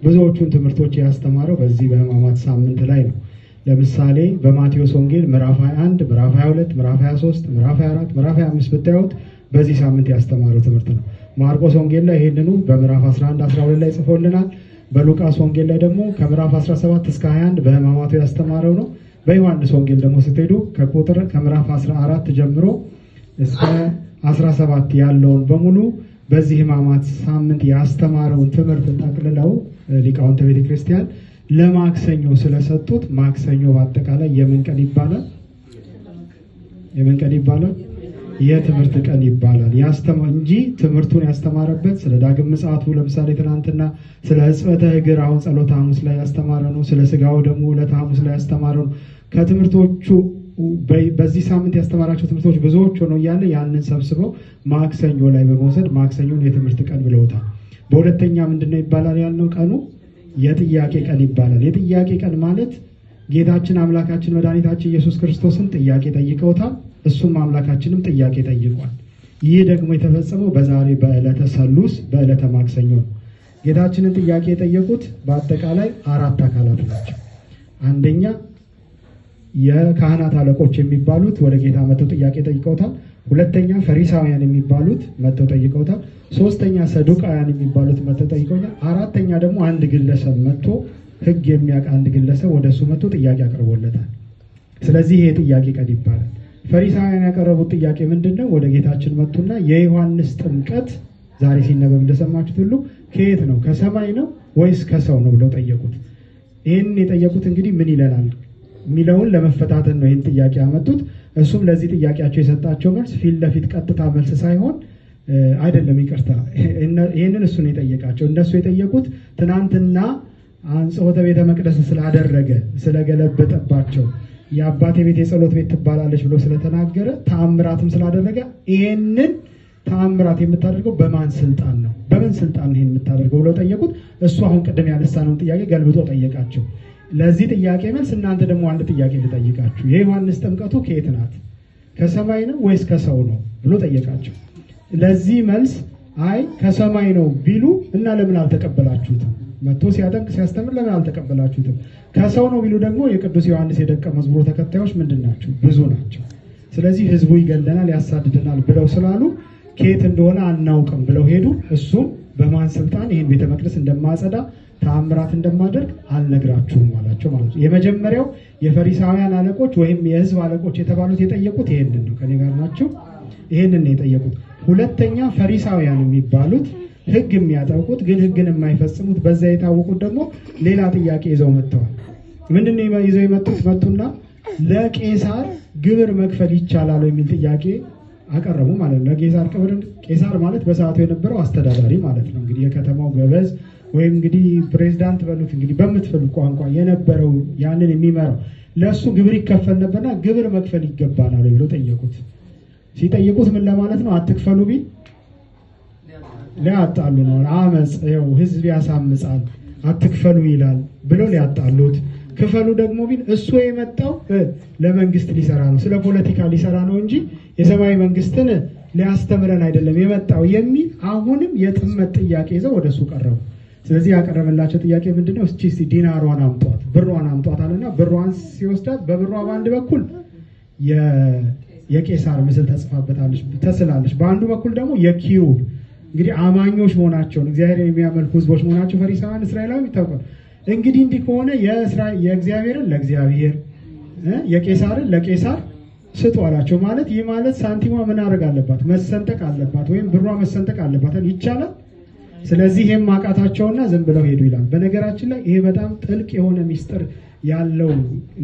ብዙዎቹን ትምህርቶች ያስተማረው በዚህ በሕማማት ሳምንት ላይ ነው። ለምሳሌ በማቴዎስ ወንጌል ምዕራፍ 21 ምዕራፍ 22 ምዕራፍ 23 ምዕራፍ 24 ምዕራፍ 25 ብታዩት በዚህ ሳምንት ያስተማረው ትምህርት ነው። ማርቆስ ወንጌል ላይ ይሄንኑ በምዕራፍ 11 12 ላይ ጽፎልናል። በሉቃስ ወንጌል ላይ ደግሞ ከምዕራፍ 17 እስከ 21 በሕማማቱ ያስተማረው ነው። በዮሐንስ ወንጌል ደግሞ ስትሄዱ ከምዕራፍ 14 ጀምሮ እስከ 17 ያለውን በሙሉ በዚህ ሕማማት ሳምንት ያስተማረውን ትምህርት ጠቅልለው ሊቃውንተ ቤተ ክርስቲያን ለማክሰኞ ስለሰጡት ማክሰኞ በአጠቃላይ የምን ቀን ይባላል? የምን ቀን ይባላል? የትምህርት ቀን ይባላል። እንጂ ትምህርቱን ያስተማረበት ስለ ዳግም ምጽአቱ ለምሳሌ ትናንትና ስለ ሕጽበተ እግር አሁን ጸሎተ ሐሙስ ላይ ያስተማረ ነው። ስለ ስጋው ደግሞ ዕለተ ሐሙስ ላይ ያስተማረ ነው። ከትምህርቶቹ በዚህ ሳምንት ያስተማራቸው ትምህርቶች ብዙዎች ሆነው እያለ ያንን ሰብስበው ማክሰኞ ላይ በመውሰድ ማክሰኞን የትምህርት ቀን ብለውታል። በሁለተኛ ምንድነው ይባላል ያልነው? ቀኑ የጥያቄ ቀን ይባላል። የጥያቄ ቀን ማለት ጌታችን አምላካችን መድኃኒታችን ኢየሱስ ክርስቶስን ጥያቄ ጠይቀውታል። እሱም አምላካችንም ጥያቄ ጠይቋል። ይህ ደግሞ የተፈጸመው በዛሬ በዕለተ ሰሉስ በዕለተ ማክሰኞ ነው። ጌታችንን ጥያቄ የጠየቁት በአጠቃላይ 4 አካላት ናቸው። አንደኛ የካህናት አለቆች የሚባሉት ወደ ጌታ መጥተው ጥያቄ ጠይቀውታል። ሁለተኛ ፈሪሳውያን የሚባሉት መጥተው ጠይቀውታል። ሶስተኛ ሰዱቃውያን የሚባሉት መጥተው ጠይቀውታል። አራተኛ ደግሞ አንድ ግለሰብ መጥቶ ሕግ የሚያውቅ አንድ ግለሰብ ወደሱ መጥቶ ጥያቄ አቅርቦለታል። ስለዚህ ይሄ ጥያቄ ቀን ይባላል። ፈሪሳውያን ያቀረቡት ጥያቄ ምንድነው? ወደ ጌታችን መጡና የዮሐንስ ጥምቀት ዛሬ ሲነበብ እንደሰማችሁት ሁሉ ከየት ነው? ከሰማይ ነው ወይስ ከሰው ነው ብለው ጠየቁት። ይህን የጠየቁት እንግዲህ ምን ይለናል የሚለውን ለመፈታተን ነው ይህን ጥያቄ ያመጡት። እሱም ለዚህ ጥያቄያቸው የሰጣቸው መልስ ፊት ለፊት ቀጥታ መልስ ሳይሆን አይደለም፣ ይቅርታ፣ ይህንን እሱ ነው የጠየቃቸው። እነሱ የጠየቁት ትናንትና አንጽሖተ ቤተ መቅደስ ስላደረገ ስለገለበጠባቸው የአባቴ ቤት የጸሎት ቤት ትባላለች ብሎ ስለተናገረ ተአምራትም ስላደረገ ይህንን ተአምራት የምታደርገው በማን ስልጣን ነው? በምን ስልጣን ይሄን የምታደርገው ብለው ጠየቁት። እሱ አሁን ቅድም ያነሳነውን ጥያቄ ገልብጦ ጠየቃቸው። ለዚህ ጥያቄ መልስ እናንተ ደግሞ አንድ ጥያቄ ልጠይቃችሁ፣ የዮሐንስ ጥምቀቱ ከየት ናት? ከሰማይ ነው ወይስ ከሰው ነው ብሎ ጠየቃቸው። ለዚህ መልስ አይ ከሰማይ ነው ቢሉ እና ለምን አልተቀበላችሁትም? መጥቶ ሲያጠምቅ ሲያስተምር ለምን አልተቀበላችሁትም? ከሰው ነው ቢሉ ደግሞ የቅዱስ ዮሐንስ የደቀ መዝሙሩ ተከታዮች ምንድን ናቸው? ብዙ ናቸው። ስለዚህ ህዝቡ ይገለናል፣ ያሳድደናል ብለው ስላሉ ከየት እንደሆነ አናውቅም ብለው ሄዱ። እሱም በማን ስልጣን ይህን ቤተ መቅደስ እንደማጸዳ ተአምራት እንደማደርግ አልነግራችሁም አላቸው ማለት ነው። የመጀመሪያው የፈሪሳውያን አለቆች ወይም የህዝብ አለቆች የተባሉት የጠየቁት ይሄንን ነው። ከኔ ጋር ናቸው? ይሄንን ነው የጠየቁት። ሁለተኛ ፈሪሳውያን የሚባሉት ህግ የሚያጠብቁት ግን ህግን የማይፈጽሙት በዛ የታወቁት ደግሞ ሌላ ጥያቄ ይዘው መጥተዋል። ምንድነው ይዘው የመጡት? መጡና ለቄሳር ግብር መክፈል ይቻላል የሚል ጥያቄ አቀረቡ ማለት ነው። ለቄሳር ቄሳር ማለት በሰዓቱ የነበረው አስተዳዳሪ ማለት ነው። እንግዲህ የከተማው ገበዝ ወይም እንግዲህ ፕሬዝዳንት በሉት እንግዲህ በምትፈልጉ ቋንቋ የነበረው ያንን የሚመራው ለሱ ግብር ይከፈል ነበርና ግብር መክፈል ይገባናል ብለው ጠየቁት። ሲጠይቁት ምን ለማለት ነው? አትክፈሉ ቢል ሊያጣሉ ነው። አመጽ ይኸው ህዝብ ያሳምጻል፣ አትክፈሉ ይላል ብለው ሊያጣሉት። ክፈሉ ደግሞ ቢል እሱ የመጣው ለመንግስት ሊሰራ ነው፣ ስለ ፖለቲካ ሊሰራ ነው እንጂ የሰማይ መንግስትን ሊያስተምረን አይደለም የመጣው የሚል አሁንም የጥመት ጥያቄ ይዘው ወደሱ ቀረቡ። ስለዚህ ያቀረበላቸው ጥያቄ ምንድነው? እስቲ ዲናሯን አምጧት፣ ብሯን አምጧት አለና ብሯን ሲወስዳት በብሯ በአንድ በኩል የቄሳር ምስል ተጽፋበታለች ተስላለች፣ በአንዱ በኩል ደግሞ የኪሩብ እንግዲህ አማኞች መሆናቸውን እግዚአብሔር የሚያመልኩ ህዝቦች መሆናቸው ፈሪሳውያን እስራኤላዊ ይታወቃል። እንግዲህ እንዲህ ከሆነ የእግዚአብሔርን ለእግዚአብሔር የቄሳርን ለቄሳር ስጡ አላቸው። ማለት ይህ ማለት ሳንቲሟ ምን አደረግ አለባት? መሰንጠቅ አለባት፣ ወይም ብሯ መሰንጠቅ አለባት። ይቻላል። ስለዚህ ይሄም ማቃታቸውና ዝም ብለው ሄዱ ይላል። በነገራችን ላይ ይሄ በጣም ጥልቅ የሆነ ሚስጥር ያለው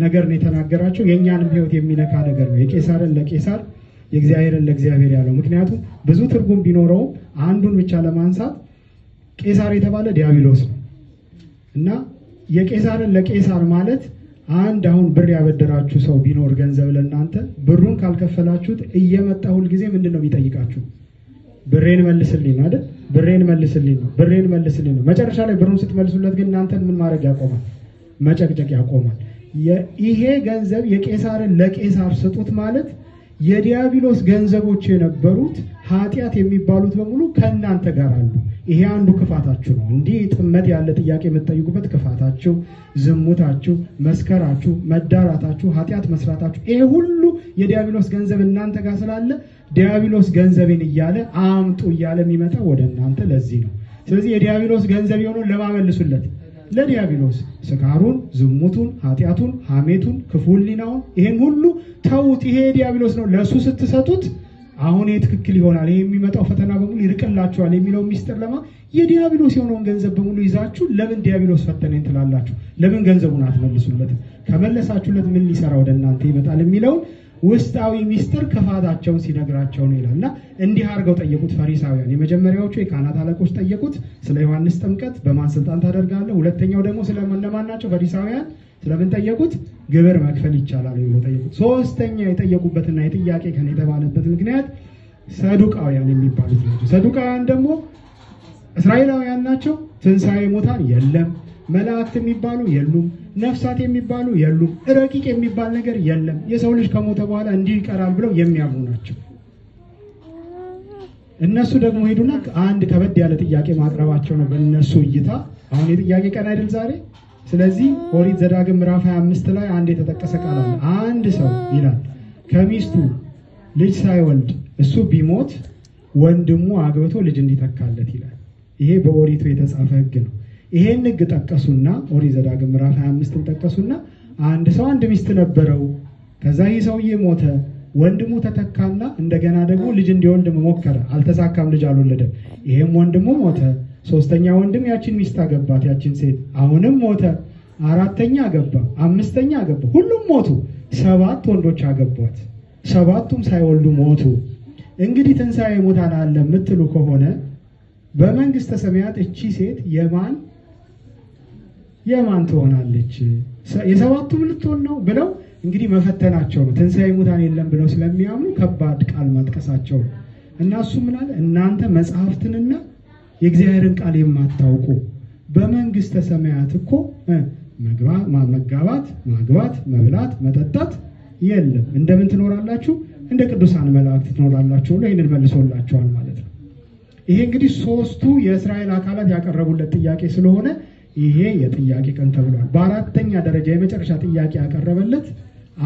ነገር ነው የተናገራቸው። የእኛንም ህይወት የሚነካ ነገር ነው። የቄሳርን ለቄሳር የእግዚአብሔርን ለእግዚአብሔር ያለው። ምክንያቱም ብዙ ትርጉም ቢኖረውም አንዱን ብቻ ለማንሳት ቄሳር የተባለ ዲያብሎስ ነው እና የቄሳርን ለቄሳር ማለት አንድ አሁን ብር ያበደራችሁ ሰው ቢኖር ገንዘብ ለእናንተ ብሩን ካልከፈላችሁት እየመጣ ሁል ጊዜ ምንድን ነው የሚጠይቃችሁ? ብሬን መልስልኝ አይደል? ብሬን መልስልኝ ነው፣ ብሬን መልስልኝ ነው። መጨረሻ ላይ ብሩን ስትመልሱለት ግን እናንተን ምን ማድረግ ያቆማል? መጨቅጨቅ ያቆማል። ይሄ ገንዘብ የቄሳርን ለቄሳር ስጡት ማለት የዲያብሎስ ገንዘቦች የነበሩት ኃጢአት የሚባሉት በሙሉ ከእናንተ ጋር አሉ። ይሄ አንዱ ክፋታችሁ ነው። እንዲህ ጥመት ያለ ጥያቄ የምትጠይቁበት ክፋታችሁ፣ ዝሙታችሁ፣ መስከራችሁ፣ መዳራታችሁ፣ ኃጢአት መስራታችሁ፣ ይሄ ሁሉ የዲያብሎስ ገንዘብ እናንተ ጋር ስላለ ዲያብሎስ ገንዘቤን እያለ አምጡ እያለ የሚመጣ ወደ እናንተ ለዚህ ነው። ስለዚህ የዲያብሎስ ገንዘብ የሆነውን ለማመልሱለት ለዲያብሎስ ስካሩን፣ ዝሙቱን፣ ኃጢአቱን፣ ሐሜቱን፣ ክፉ ሕሊናውን ይሄን ሁሉ ተውት። ይሄ ዲያብሎስ ነው። ለሱ ስትሰጡት አሁን ትክክል ይሆናል፣ ይሄ የሚመጣው ፈተና በሙሉ ይርቅላችኋል የሚለው ሚስጥር የዲያብሎስ የሆነውን ገንዘብ በሙሉ ይዛችሁ ለምን ዲያብሎስ ፈተነኝ ትላላችሁ? ለምን ገንዘቡን አትመልሱለትም? ከመለሳችሁለት ምን ሊሰራ ወደ እናንተ ይመጣል የሚለውን ውስጣዊ ሚስጥር ክፋታቸውን ሲነግራቸው ነው ይላል። እና እንዲህ አድርገው ጠየቁት ፈሪሳውያን። የመጀመሪያዎቹ የካህናት አለቆች ጠየቁት፣ ስለ ዮሐንስ ጥምቀት በማን ስልጣን ታደርጋለህ? ሁለተኛው ደግሞ ስለማን ናቸው? ፈሪሳውያን። ስለምን ጠየቁት? ግብር መክፈል ይቻላል ብሎ ጠየቁት። ሶስተኛ የጠየቁበትና የጥያቄ ከን የተባለበት ምክንያት ሰዱቃውያን የሚባሉት ናቸው። ሰዱቃውያን ደግሞ እስራኤላውያን ናቸው። ትንሣኤ ሙታን የለም፣ መላእክት የሚባሉ የሉም፣ ነፍሳት የሚባሉ የሉም፣ ረቂቅ የሚባል ነገር የለም፣ የሰው ልጅ ከሞተ በኋላ እንዲህ ይቀራል ብለው የሚያምኑ ናቸው። እነሱ ደግሞ ሄዱና አንድ ከበድ ያለ ጥያቄ ማቅረባቸው ነው በእነሱ እይታ። አሁን የጥያቄ ቀን አይደል ዛሬ? ስለዚህ ኦሪት ዘዳግም ምዕራፍ 25 ላይ አንድ የተጠቀሰ ቃል አለ። አንድ ሰው ይላል ከሚስቱ ልጅ ሳይወልድ እሱ ቢሞት ወንድሙ አግብቶ ልጅ እንዲተካለት ይላል። ይሄ በኦሪቱ የተጻፈ ሕግ ነው። ይሄን ሕግ ጠቀሱና ኦሪት ዘዳግም ምዕራፍ 25ን ጠቀሱና አንድ ሰው አንድ ሚስት ነበረው። ከዛ ይህ ሰውዬ ሞተ፣ ወንድሙ ተተካና እንደገና ደግሞ ልጅ እንዲወልድ ሞከረ፣ አልተሳካም፣ ልጅ አልወለደም። ይሄም ወንድሙ ሞተ። ሶስተኛ ወንድም ያችን ሚስት አገባት፣ ያችን ሴት አሁንም ሞተ። አራተኛ አገባ፣ አምስተኛ አገባ፣ ሁሉም ሞቱ። 7 ወንዶች አገቧት፣ 7ቱም ሳይወልዱ ሞቱ። እንግዲህ ትንሣኤ ሙታን አለ የምትሉ ከሆነ በመንግስተ ሰማያት እቺ ሴት የማን ትሆናለች? የ7ቱም ልትሆን ነው ብለው እንግዲህ መፈተናቸው ነው። ትንሣኤ ሙታን የለም ብለው ስለሚያምኑ ከባድ ቃል ማጥቀሳቸው ነው። እና እሱ ምን አለ? እናንተ መጽሐፍትንና የእግዚአብሔርን ቃል የማታውቁ በመንግስተ ሰማያት እኮ መጋባት፣ ማግባት፣ መብላት፣ መጠጣት የለም። እንደምን ትኖራላችሁ? እንደ ቅዱሳን መላእክት ትኖራላችሁ ብሎ ይህንን መልሶላቸዋል ማለት ነው። ይሄ እንግዲህ 3ቱ የእስራኤል አካላት ያቀረቡለት ጥያቄ ስለሆነ ይሄ የጥያቄ ቀን ተብሏል። በአራተኛ ደረጃ የመጨረሻ ጥያቄ ያቀረበለት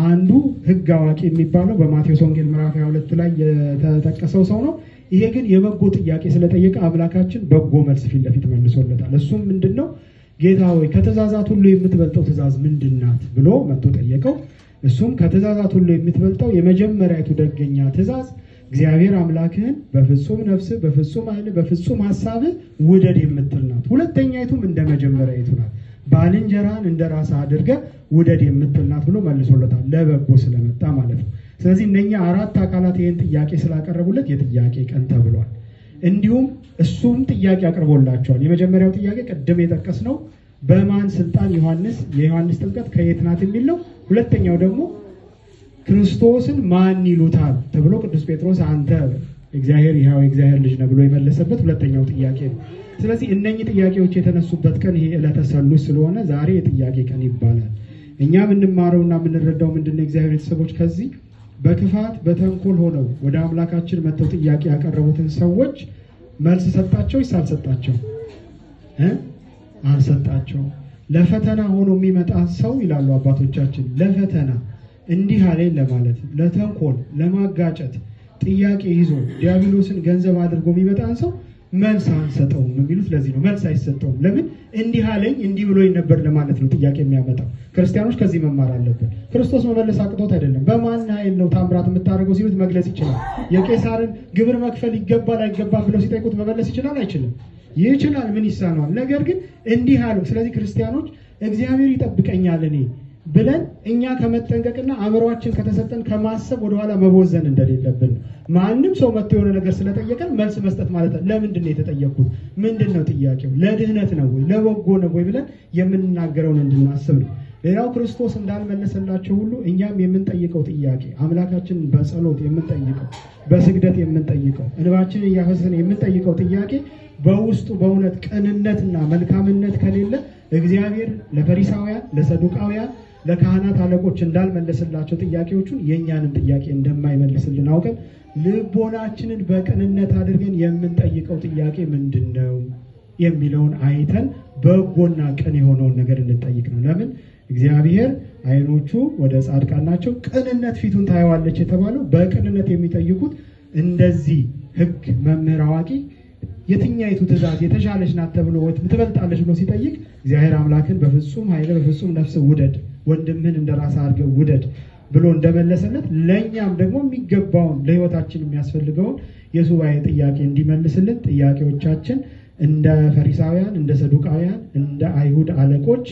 አንዱ ሕግ አዋቂ የሚባለው በማቴዎስ ወንጌል ምዕራፍ 22 ላይ የተጠቀሰው ሰው ነው። ይሄ ግን የበጎ ጥያቄ ስለጠየቀ አምላካችን በጎ መልስ ፊት ለፊት መልሶለታል። እሱም ምንድነው? ጌታ ሆይ ከትእዛዛት ሁሉ የምትበልጠው ትእዛዝ ምንድናት ብሎ መጥቶ ጠየቀው። እሱም ከትእዛዛት ሁሉ የምትበልጠው የመጀመሪያይቱ ደገኛ ትእዛዝ እግዚአብሔር አምላክህን በፍጹም ነፍስህ፣ በፍጹም ኃይልህ፣ በፍጹም ሐሳብህ ውደድ የምትል ናት። ሁለተኛይቱም እንደ መጀመሪያይቱ ናት፣ ባልንጀራህን እንደ ራስህ አድርገህ ውደድ የምትል ናት ብሎ መልሶለታል። ለበጎ ስለመጣ ማለት ነው። ስለዚህ እነኛ 4 አካላት ይህን ጥያቄ ስላቀረቡለት የጥያቄ ቀን ተብሏል። እንዲሁም እሱም ጥያቄ አቅርቦላቸዋል። የመጀመሪያው ጥያቄ ቅድም የጠቀስነው በማን ስልጣን የዮሐንስ ጥምቀት ከየት ናት የሚል ነው። ሁለተኛው ደግሞ ክርስቶስን ማን ይሉታል ተብሎ ቅዱስ ጴጥሮስ አንተ እግዚአብሔር ይኸው የእግዚአብሔር ልጅ ነህ ብሎ የመለሰበት ሁለተኛው ጥያቄ ነው። ስለዚህ እነኚህ ጥያቄዎች የተነሱበት ቀን ይሄ ዕለተ ሰሉስ ስለሆነ ዛሬ የጥያቄ ቀን ይባላል። እኛ የምንማረውና የምንረዳው ምንድነው? እግዚአብሔር ቤተሰቦች ከዚህ በክፋት በተንኮል ሆነው ወደ አምላካችን መጥተው ጥያቄ ያቀረቡትን ሰዎች መልስ ሰጣቸው ይስ አልሰጣቸው? አልሰጣቸው። ለፈተና ሆኖ የሚመጣ ሰው ይላሉ አባቶቻችን፣ ለፈተና እንዲህ አለኝ ለማለት ለተንኮል ለማጋጨት ጥያቄ ይዞ ዲያብሎስን ገንዘብ አድርጎ የሚመጣን ሰው መልስ አንሰጠውም የሚሉት ለዚህ ነው። መልስ አይሰጠውም። ለምን? እንዲህ አለኝ እንዲህ ብሎኝ ነበር ለማለት ነው ጥያቄ የሚያመጣው። ክርስቲያኖች ከዚህ መማር አለብን። ክርስቶስ መመለስ አቅቶት አይደለም። በማን ኃይል ነው ታምራት የምታደርገው ሲሉት መግለጽ ይችላል። የቄሳርን ግብር መክፈል ይገባል አይገባም ብለው ሲጠይቁት መመለስ ይችላል አይችልም? ይችላል። ምን ይሳነዋል? ነገር ግን እንዲህ አለው። ስለዚህ ክርስቲያኖች እግዚአብሔር ይጠብቀኛል እኔ ብለን እኛ ከመጠንቀቅና አእምሯችን ከተሰጠን ከማሰብ ወደኋላ መቦዘን እንደሌለብን ነው። ማንም ሰው መጥቶ የሆነ ነገር ስለጠየቀን መልስ መስጠት ማለት ነው። ለምንድን ነው የተጠየቅኩት? ምንድን ነው ጥያቄው? ለድህነት ነው ወይ ለበጎ ነው ወይ ብለን የምንናገረውን እንድናስብ ነው። ሌላው ክርስቶስ እንዳልመለሰላቸው ሁሉ እኛም የምንጠይቀው ጥያቄ አምላካችንን በጸሎት የምንጠይቀው በስግደት የምንጠይቀው እንባችንን እያፈሰስን የምንጠይቀው ጥያቄ በውስጡ በእውነት ቅንነትና መልካምነት ከሌለ እግዚአብሔር ለፈሪሳውያን ለሰዱቃውያን ለካህናት አለቆች እንዳልመለስላቸው ጥያቄዎቹን የኛንም ጥያቄ እንደማይመልስልን አውቀን ልቦናችንን በቅንነት አድርገን የምንጠይቀው ጥያቄ ምንድነው የሚለውን አይተን በጎና ቅን የሆነውን ነገር እንጠይቅ ነው። ለምን እግዚአብሔር አይኖቹ ወደ ጻድቃን ናቸው፣ ቅንነት ፊቱን ታየዋለች የተባለው በቅንነት የሚጠይቁት እንደዚህ ሕግ መምህር አዋቂ የትኛይቱ ትእዛዝ የተሻለች ናት ተብሎ ትበልጣለች ብሎ ሲጠይቅ እግዚአብሔር አምላክን በፍጹም ኃይል በፍጹም ነፍስ ውደድ፣ ወንድምህን እንደራስህ አድርገህ ውደድ ብሎ እንደመለሰለት ለኛም ደግሞ የሚገባውን ለህይወታችን የሚያስፈልገውን የሱባኤ ጥያቄ እንዲመልስልን ጥያቄዎቻችን እንደ ፈሪሳውያን፣ እንደ ሰዱቃውያን፣ እንደ አይሁድ አለቆች፣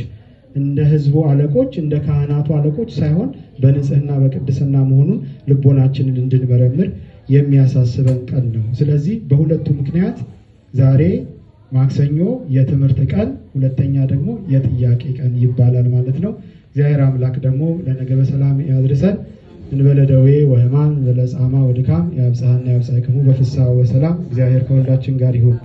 እንደ ህዝቡ አለቆች፣ እንደ ካህናቱ አለቆች ሳይሆን በንጽህና በቅድስና መሆኑን ልቦናችንን እንድንመረምር የሚያሳስበን ቀን ነው። ስለዚህ በሁለቱ ምክንያት ዛሬ ማክሰኞ የትምህርት ቀን፣ ሁለተኛ ደግሞ የጥያቄ ቀን ይባላል ማለት ነው። እግዚአብሔር አምላክ ደግሞ ለነገ በሰላም ያድርሰን። እንበለ ደዌ ወሕማም እንበለ ጻማ ወድካም ያብጽሐና ያብጽሕክሙ በፍስሐ ወሰላም። እግዚአብሔር ከሁላችን ጋር ይሁን።